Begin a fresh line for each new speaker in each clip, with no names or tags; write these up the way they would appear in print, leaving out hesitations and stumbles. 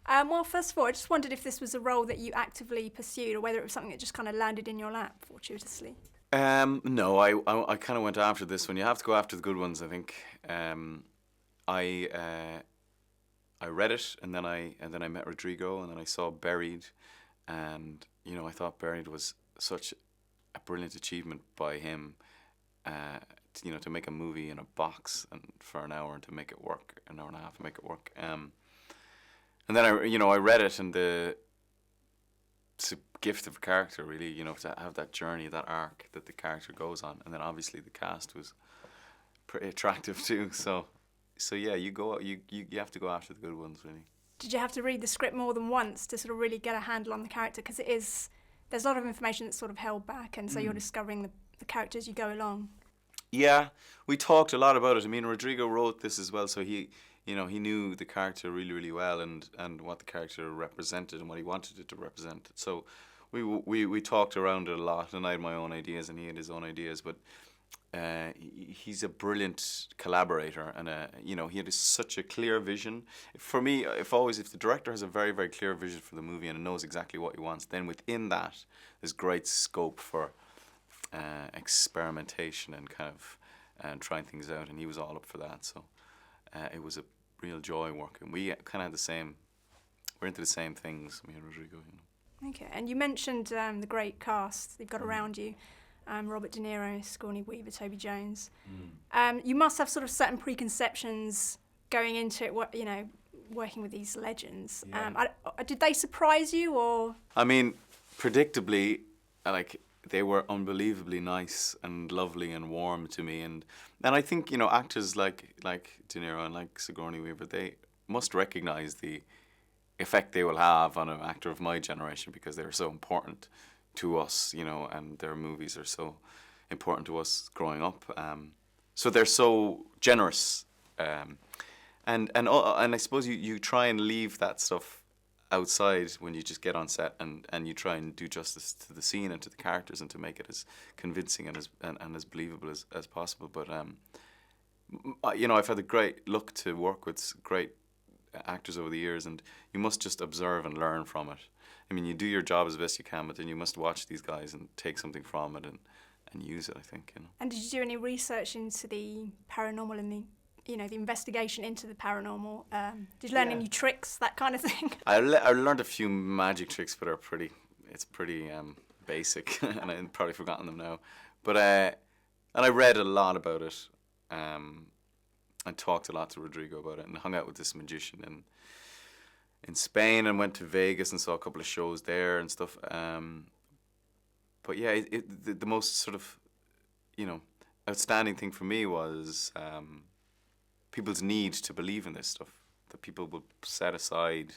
Well, first of all, I just wondered if this was a role that you actively pursued or whether it was something that just kind of landed in your lap fortuitously.
No, I kind of went after this one. You have to go after the good ones, I think. I I read it, and then I met Rodrigo, and then I saw Buried, and I thought Buried was such a brilliant achievement by him. To make a movie in a box and for an hour and to make it work, an hour and a half to make it work. And then I read it, and it's a gift of character, really. To have that journey, that arc that the character goes on, and then obviously the cast was pretty attractive too. So yeah, you have to go after the good ones, really.
Did you have to read the script more than once to sort of really get a handle on the character? Because there's a lot of information that's sort of held back, and so you're discovering the character as you go along.
Yeah, we talked a lot about it. I mean, Rodrigo wrote this as well, so he knew the character really, really well, and what the character represented and what he wanted it to represent. So we talked around it a lot, and I had my own ideas, and he had his own ideas. But he's a brilliant collaborator, and he had such a clear vision. For me, if the director has a very, very clear vision for the movie and knows exactly what he wants, then within that there's great scope for experimentation and kind of trying things out, and he was all up for that. So it was a real joy working. We kind of had we're into the same things, me and Rodrigo.
Okay, and you mentioned the great cast you've got around you. Robert De Niro, Sigourney Weaver, Toby Jones. You must have sort of certain preconceptions going into it, working with these legends.
Yeah.
Did they surprise you, or?
I mean, predictably, they were unbelievably nice and lovely and warm to me, and I think actors like De Niro and like Sigourney Weaver, they must recognise the effect they will have on an actor of my generation, because they're so important to us, and their movies are so important to us growing up. So they're so generous, and I suppose you try and leave that stuff outside when you just get on set, and you try and do justice to the scene and to the characters and to make it as convincing and as believable as possible. But I've had a great luck to work with great actors over the years, and you must just observe and learn from it. I mean, you do your job as best you can, but then you must watch these guys and take something from it and use it, I think.
And did you do any research into the paranormal and the investigation into the paranormal? Did you learn any tricks, that kind of thing?
I learned a few magic tricks, but it's pretty basic, and I've probably forgotten them now. But and I read a lot about it, and talked a lot to Rodrigo about it, and hung out with this magician in Spain, and went to Vegas and saw a couple of shows there and stuff. But yeah, the most sort of outstanding thing for me was people's need to believe in this stuff. That people will set aside,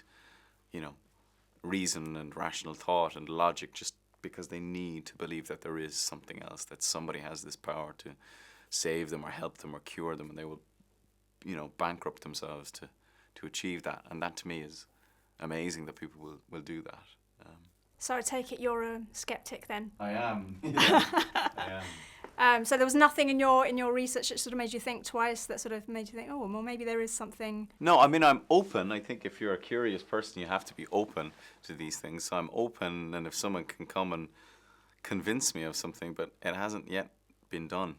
reason and rational thought and logic just because they need to believe that there is something else, that somebody has this power to save them or help them or cure them, and they will, bankrupt themselves to achieve that. And that to me is amazing, that people will do that.
So I take it you're a skeptic then?
I am. I am.
So there was nothing in your research that sort of made you think twice, that sort of made you think, oh, well, maybe there is something.
No, I mean, I'm open. I think if you're a curious person, you have to be open to these things. So I'm open, and if someone can come and convince me of something, but it hasn't yet been done,